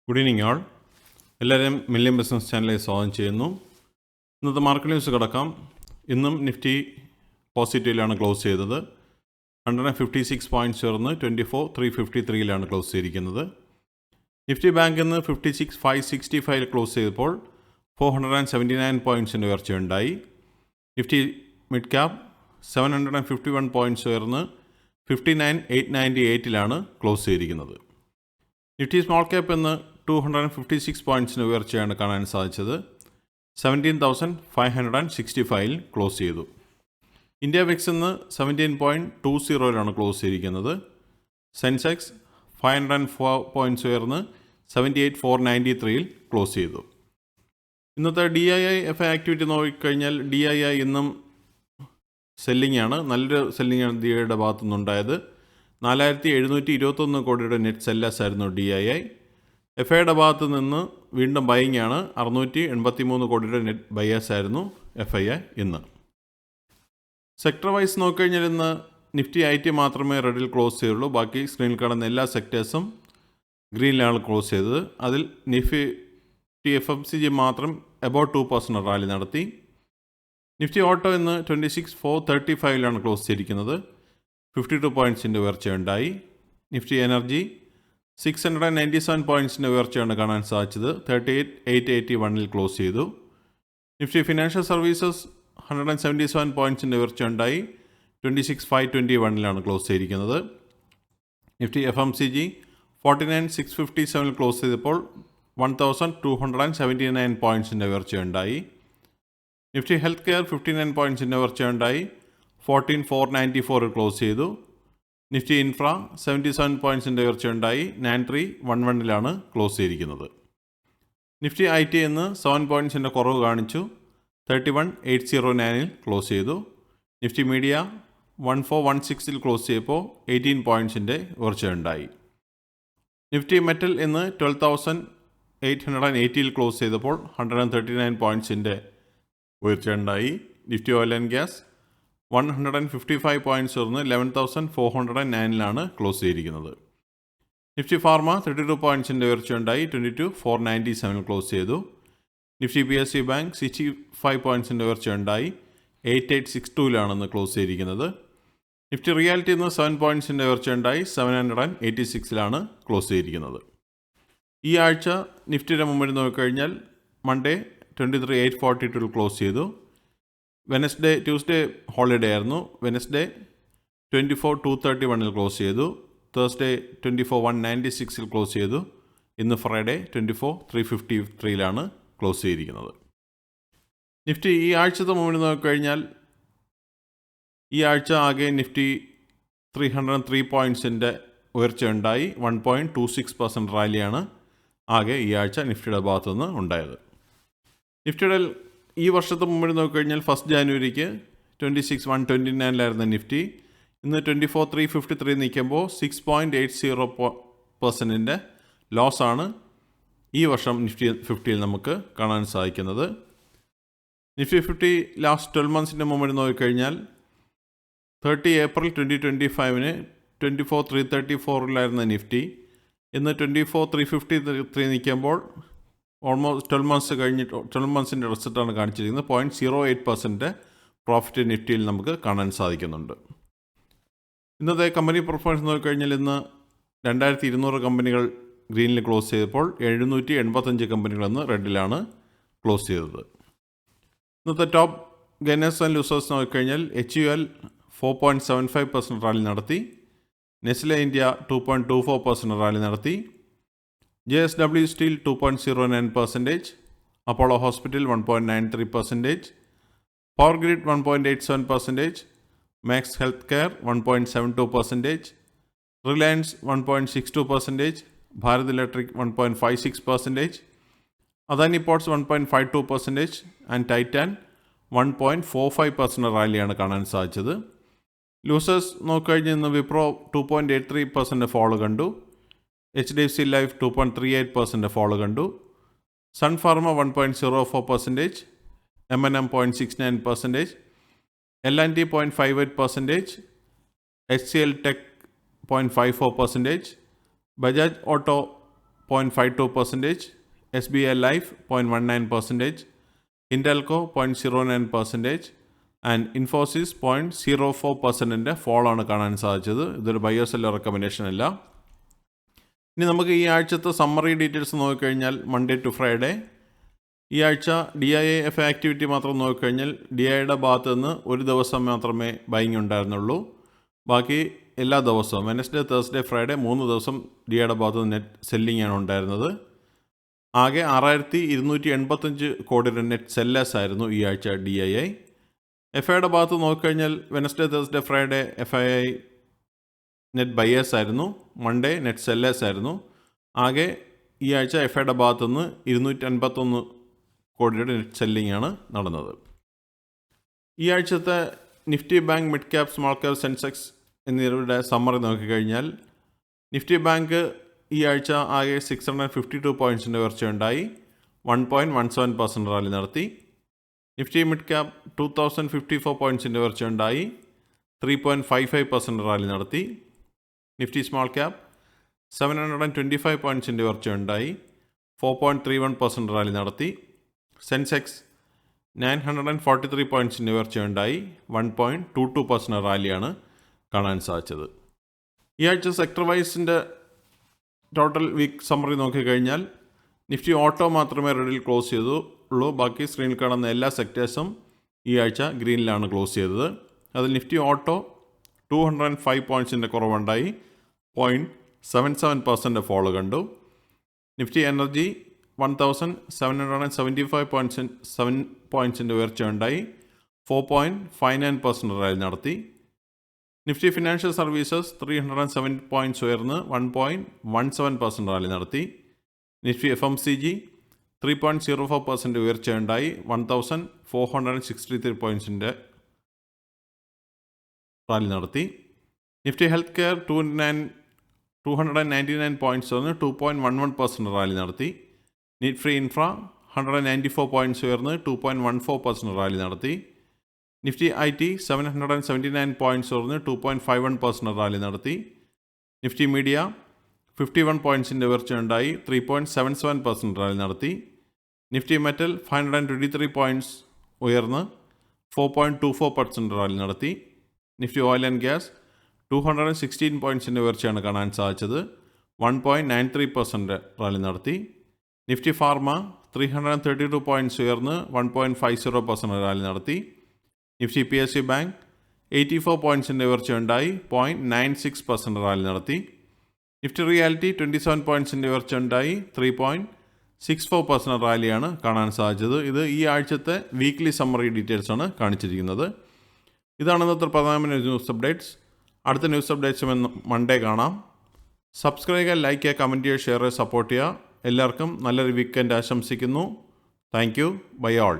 Good evening ആൾ. എല്ലാവരും million business ചാനലിൽ സ്വാഗതം ചെയ്യുന്നു. ഇന്നത്തെ മാർക്കറ്റ് ന്യൂസ് കിടക്കാം. ഇന്നും നിഫ്റ്റി പോസിറ്റീവിലാണ് ക്ലോസ് ചെയ്തത്. 156 പോയിൻറ്റ്സ് ചേർന്ന് 24,353 ക്ലോസ് ചെയ്തിരിക്കുന്നത്. നിഫ്റ്റി ബാങ്ക് ഇന്ന് 56,565 ക്ലോസ് ചെയ്തപ്പോൾ 479 പോയിൻറ്റ്സിൻ്റെ ഉയർച്ചയുണ്ടായി. നിഫ്റ്റി മിഡ് ക്യാപ് 751 പോയിൻറ്റ്സ് ഉയർന്ന് 59,898 ക്ലോസ് ചെയ്തിരിക്കുന്നത്. നിഫ്റ്റി സ്മോൾ ക്യാപ്പ് ഇന്ന് 256 പോയിൻറ്റ്സിന് ഉയർച്ചയാണ് കാണാൻ സാധിച്ചത്. 17,565 ക്ലോസ് ചെയ്തു. ഇന്ത്യ വിക്സ് ഇന്ന് 17.20 ക്ലോസ് ചെയ്തിരിക്കുന്നത്. സെൻസെക്സ് 504 പോയിൻറ്റ്സ് ഉയർന്ന് 78,493 ക്ലോസ് ചെയ്തു. ഇന്നത്തെ DII ആക്ടിവിറ്റി നോക്കിക്കഴിഞ്ഞാൽ DII ഇന്നും സെല്ലിംഗ് ആണ്. നല്ലൊരു സെല്ലിംഗ് ആണ് DIIയുടെ ഭാഗത്തു നിന്നുണ്ടായത്. 4,721 കോടിയുടെ നെറ്റ് സെല്ലേഴ്സ് ആയിരുന്നു DII. FIയുടെ ഭാഗത്ത് നിന്ന് വീണ്ടും ബൈയിങ് ആണ്. 683 കോടിയുടെ നെറ്റ് ബയേഴ്സ് ആയിരുന്നു FI ഇന്ന്. സെക്ടർ വൈസ് നോക്കിക്കഴിഞ്ഞാൽ ഇന്ന് നിഫ്റ്റി IT മാത്രമേ റെഡിൽ ക്ലോസ് ചെയ്തുള്ളൂ. ബാക്കി സ്ക്രീനിൽ കാണുന്ന എല്ലാ സെക്ടേഴ്സും ഗ്രീനിലാണ് ക്ലോസ് ചെയ്തത്. അതിൽ നിഫ്റ്റി FMCG മാത്രം അബൌട്ട് 2% റാലി നടത്തി. നിഫ്റ്റി ഓട്ടോ ഇന്ന് 26,435 ക്ലോസ് ചെയ്തിരിക്കുന്നത്. 52 പോയിൻറ്റ്സിൻ്റെ ഉയർച്ചയുണ്ടായി. നിഫ്റ്റി എനർജി 697 പോയിൻറ്റ്സിൻ്റെ ഉയർച്ചയാണ് കാണാൻ സാധിച്ചത്. 38,881 ക്ലോസ് ചെയ്തു. നിഫ്റ്റി ഫിനാൻഷ്യൽ സർവീസസ് 177 പോയിൻറ്റ്സിൻ്റെ ഉയർച്ചയുണ്ടായി. 26,521 ക്ലോസ് ചെയ്തിരിക്കുന്നത്. നിഫ്റ്റി FMCG 49,657 ക്ലോസ് ചെയ്തപ്പോൾ 1,279 പോയിൻറ്റ്സിൻ്റെ ഉയർച്ചയുണ്ടായി. നിഫ്റ്റി ഹെൽത്ത് കെയർ 59 പോയിൻറ്റ്സിൻ്റെ ഉയർച്ചയുണ്ടായി. 14,494 ക്ലോസ് ചെയ്തു. നിഫ്റ്റി ഇൻഫ്ര 77 പോയിൻറ്റ്സിൻ്റെ ഉയർച്ചയുണ്ടായി. 93,111 ക്ലോസ് ചെയ്തിരിക്കുന്നത്. നിഫ്റ്റി IT ഇന്ന് 7 പോയിൻറ്റ്സിൻ്റെ കുറവ് കാണിച്ചു. 31,809 ക്ലോസ് ചെയ്തു. നിഫ്റ്റി മീഡിയ 1416 ക്ലോസ് ചെയ്തപ്പോൾ 18 പോയിൻറ്റ്സിൻ്റെ ഉയർച്ചയുണ്ടായി. നിഫ്റ്റി മെറ്റൽ ഇന്ന് 12,880 ക്ലോസ് ചെയ്തപ്പോൾ 139 പോയിൻറ്റ്സിൻ്റെ ഉയർച്ചയുണ്ടായി. Nifty oil and gas 155 points ചേർന്ന് 11,409 ക്ലോസ് ചെയ്തിരിക്കുന്നത്. നിഫ്റ്റി ഫാർമ 32 പോയിൻറ്റ്സിൻ്റെ ഉയർച്ചയുണ്ടായി. 22,497 ക്ലോസ് ചെയ്തു. നിഫ്റ്റി PSU ബാങ്ക് 65 പോയിൻറ്റ്സിൻ്റെ ഉയർച്ചയുണ്ടായി. 8862 ക്ലോസ് ചെയ്തിരിക്കുന്നത്. നിഫ്റ്റി റിയാലിറ്റി ഇന്ന് 7 പോയിൻറ്റ്സിൻ്റെ ഉയർച്ചയുണ്ടായി. 786 ക്ലോസ് ചെയ്തിരിക്കുന്നത്. ഈ ആഴ്ച നിഫ്റ്റിയുടെ മുമ്പിൽ നോക്കിക്കഴിഞ്ഞാൽ മൺഡേ 23,842 ക്ലോസ് ചെയ്തു. ട്യൂസ്ഡേ ഹോളിഡേ ആയിരുന്നു. വെനസ്ഡേ 24,231 ക്ലോസ് ചെയ്തു. തേഴ്സ്ഡേ 24,196 ക്ലോസ് ചെയ്തു. ഇന്ന് ഫ്രൈഡേ 24,353 ക്ലോസ് ചെയ്തിരിക്കുന്നത്. നിഫ്റ്റി ഈ ആഴ്ചത്തെ മുമ്പിൽ നോക്കിക്കഴിഞ്ഞാൽ ഈ ആഴ്ച ആകെ നിഫ്റ്റി 303 പോയിൻറ്റ്സിൻ്റെ ഉയർച്ചയുണ്ടായി. 1.26% റാലിയാണ് ആകെ ഈ ആഴ്ച നിഫ്റ്റിയുടെ ഭാഗത്തുനിന്ന് ഉണ്ടായത്. നിഫ്റ്റിയുടെ ഈ വർഷത്തെ മുമ്പിൽ നോക്കിക്കഴിഞ്ഞാൽ 1 ജാനുവരിക്ക് 26,129 നിഫ്റ്റി ഇന്ന് 24,353 നിൽക്കുമ്പോൾ 6.80% ലോസാണ് ഈ വർഷം നിഫ്റ്റി 50യിൽ നമുക്ക് കാണാൻ സാധിക്കുന്നത്. നിഫ്റ്റി 50 ലാസ്റ്റ് 12 മന്ത്സിൻ്റെ മുമ്പിൽ നോക്കിക്കഴിഞ്ഞാൽ 30 ഏപ്രിൽ 2025 24,334 നിഫ്റ്റി ഇന്ന് 24,353 നിൽക്കുമ്പോൾ ഓൾമോസ്റ്റ് 12 മന്ത്സ് കഴിഞ്ഞിട്ട് 12 മന്ത്സിൻ്റെ റിസൾട്ടാണ് കാണിച്ചിരിക്കുന്നത്. 0.08% പ്രോഫിറ്റ് നിഫ്റ്റിയിൽ നമുക്ക് കാണാൻ സാധിക്കുന്നുണ്ട്. ഇന്നത്തെ കമ്പനി പെർഫോമൻസ് നോക്കിക്കഴിഞ്ഞാൽ ഇന്ന് 2,200 കമ്പനികൾ ഗ്രീനിൽ ക്ലോസ് ചെയ്തപ്പോൾ 785 കമ്പനികൾ ഇന്ന് റെഡിലാണ് ക്ലോസ് ചെയ്തത്. ഇന്നത്തെ ടോപ്പ് ഗെയിനേഴ്സ് ആൻഡ് ലൂസേഴ്സ് നോക്കിക്കഴിഞ്ഞാൽ HUL 4.75% റാലി നടത്തി. നെസ്ലെ ഇന്ത്യ 2.24% റാലി നടത്തി. JSW Steel 2.09%, Apollo Hospital 1.93%, Power Grid 1.87%, Max Healthcare 1.72%, Reliance 1.62%, Bharat Electric 1.56%, Adani Ports 1.52% and Titan 1.45% റാലിയാണ് കാണാൻ സാധിച്ചത്. ലൂസേഴ്സ് നോക്കിക്കഴിഞ്ഞാൽ ഇന്ന് വിപ്രോ 2.83% ഫോളോ കണ്ടു. HDFC Life 2.38% ഫോളോ കണ്ടു. Sun Pharma 1.04%, M&M 0.69%, L&T 0.58%, HCL Tech 0.54%, Bajaj Auto 0.52%, SBI Life 0.19%, Intelco 0.09%, and Infosys 0.04% ഫോളാണ് കാണാൻ സാധിച്ചത്. ഇതൊരു ബയോ സെല്ലർ റെക്കമെൻഡേഷൻ അല്ല. ഇനി നമുക്ക് ഈ ആഴ്ചത്തെ സമ്മറി ഡീറ്റെയിൽസ് നോക്കിക്കഴിഞ്ഞാൽ മൺഡേ ടു ഫ്രൈഡേ ഈ ആഴ്ച DIA ആക്ടിവിറ്റി മാത്രം നോക്കിക്കഴിഞ്ഞാൽ DIAയുടെ ഭാഗത്ത് നിന്ന് ഒരു ദിവസം മാത്രമേ ബൈങ് ഉണ്ടായിരുന്നുള്ളൂ. ബാക്കി എല്ലാ ദിവസവും വെനസ്ഡേ, തേഴ്സ്ഡേ, ഫ്രൈഡേ 3 ദിവസം DIAയുടെ ഭാഗത്ത് നിന്ന് നെറ്റ് സെല്ലിംഗ് ആണ് ഉണ്ടായിരുന്നത്. ആകെ 6285 കോടിയുടെ നെറ്റ് സെല്ലേഴ്സ് ആയിരുന്നു ഈ ആഴ്ച DIA. FIയുടെ ഭാഗത്ത് നോക്കിക്കഴിഞ്ഞാൽ Wednesday, Thursday, Friday FII net buyers ആയിരുന്നു, മൺഡേ നെറ്റ് സെല്ലേഴ്സ് ആയിരുന്നു. ആകെ ഈ ആഴ്ച FIയുടെ ഭാഗത്തു നിന്ന് 251 കോടിയുടെ നെറ്റ് സെല്ലിംഗ് ആണ് നടന്നത്. ഈ ആഴ്ചത്തെ Nifty bank, mid cap, small cap, Sensex എന്നിവരുടെ സമ്മറി നോക്കിക്കഴിഞ്ഞാൽ നിഫ്റ്റി ബാങ്ക് ഈ ആഴ്ച ആകെ 652 പോയിൻറ്റ്സിൻ്റെ ഉയർച്ചയുണ്ടായി, 1.17% റാലി നടത്തി. നിഫ്റ്റി മിഡ് ക്യാപ് 2054 പോയിൻറ്റ്സിൻ്റെ ഉയർച്ചയുണ്ടായി, 3.55% റാലി നടത്തി. നിഫ്റ്റി സ്മോൾ ക്യാപ് 725 പോയിൻറ്റ്സിൻ്റെ ഉയർച്ചയുണ്ടായി, 4.31% റാലി നടത്തി. സെൻസെക്സ് 943 പോയിൻറ്റ്സിൻ്റെ ഉയർച്ചയുണ്ടായി, 1.22% റാലിയാണ് കാണാൻ സാധിച്ചത്. ഈ ആഴ്ച സെക്ടർ വൈസിൻ്റെ ടോട്ടൽ വീക്ക് സമ്മറി നോക്കിക്കഴിഞ്ഞാൽ നിഫ്റ്റി ഓട്ടോ മാത്രമേ റെഡിൽ ക്ലോസ് ചെയ്തുള്ളൂ. ബാക്കി സ്ക്രീനിൽ കാണുന്ന എല്ലാ സെക്ടേഴ്സും ഈ ആഴ്ച ഗ്രീനിലാണ് ക്ലോസ് ചെയ്തത്. അതിൽ നിഫ്റ്റി ഓട്ടോ 205 പോയിൻറ്റ്സിൻ്റെ കുറവുണ്ടായി, 0.77% ഫോളോ കണ്ടു. നിഫ്റ്റി എനർജി 1775 പോയിൻറ്റ്സിൻ്റെ ഉയർച്ചയുണ്ടായി, 4.59% റാലി നടത്തി. നിഫ്റ്റി ഫിനാൻഷ്യൽ സർവീസസ് 307 പോയിൻറ്റ്സ് ഉയർന്ന് 1.17% റാലി നടത്തി. നിഫ്റ്റി FMCG 3.04% ഉയർച്ചയുണ്ടായി, 1463 പോയിൻറ്റ്സിൻ്റെ റാലി നടത്തി. നിഫ്റ്റി ഹെൽത്ത് കെയർ 299 പോയിൻറ്റ്സ് ഉയർന്ന് 2.11% റാലി നടത്തി. നിഫ്റ്റി ഇൻഫ്ര 194 പോയിൻറ്റ്സ് ഉയർന്ന് 2.14% റാലി നടത്തി. നിഫ്റ്റി IT 779 പോയിൻറ്റ്സ് ഉയർന്ന് 2.51% റാലി നടത്തി. നിഫ്റ്റി മീഡിയ 51 പോയിൻറ്റ്സിൻ്റെ ഉയർച്ചയുണ്ടായി, 3.77% റാലി നടത്തി. നിഫ്റ്റി മെറ്റൽ 523 പോയിൻറ്റ്സ് ഉയർന്ന് 4.24% റാലി നടത്തി. നിഫ്റ്റി ഓയിൽ ആൻഡ് ഗ്യാസ് 216 പോയിൻറ്റ്സിൻ്റെ ഉയർച്ചയാണ് കാണാൻ സാധിച്ചത്, 1.93% റാലി നടത്തി. നിഫ്റ്റി ഫാർമ 332 പോയിൻറ്റ്സ് ഉയർന്ന് 1.50% റാലി നടത്തി. നിഫ്റ്റി PSU ബാങ്ക് 84 പോയിൻറ്റ്സിൻ്റെ ഉയർച്ചയുണ്ടായി, 0.96% റാലി നടത്തി. നിഫ്റ്റി റിയാലിറ്റി 27 പോയിൻറ്റ്സിൻ്റെ ഉയർച്ചയുണ്ടായി, 3.64% റാലിയാണ് കാണാൻ സാധിച്ചത്. ഇത് ഈ ആഴ്ചത്തെ വീക്ക്ലി സമ്മറി ഡീറ്റെയിൽസാണ് കാണിച്ചിരിക്കുന്നത്. ഇതാണ് ഇന്നത്തെ പ്രധാനപ്പെട്ട ന്യൂസ് അപ്ഡേറ്റ്സ്. അടുത്ത ന്യൂസ് അപ്ഡേറ്റ്സും മൺഡേ കാണാം. സബ്സ്ക്രൈബ് ചെയ്യുക, ലൈക്ക് ചെയ്യുക, കമൻറ്റ് ചെയ്യുക, ഷെയർ ചെയ്യുക, സപ്പോർട്ട് ചെയ്യുക. എല്ലാവർക്കും നല്ലൊരു വീക്കെൻഡ് ആശംസിക്കുന്നു. Thank you. Bye all.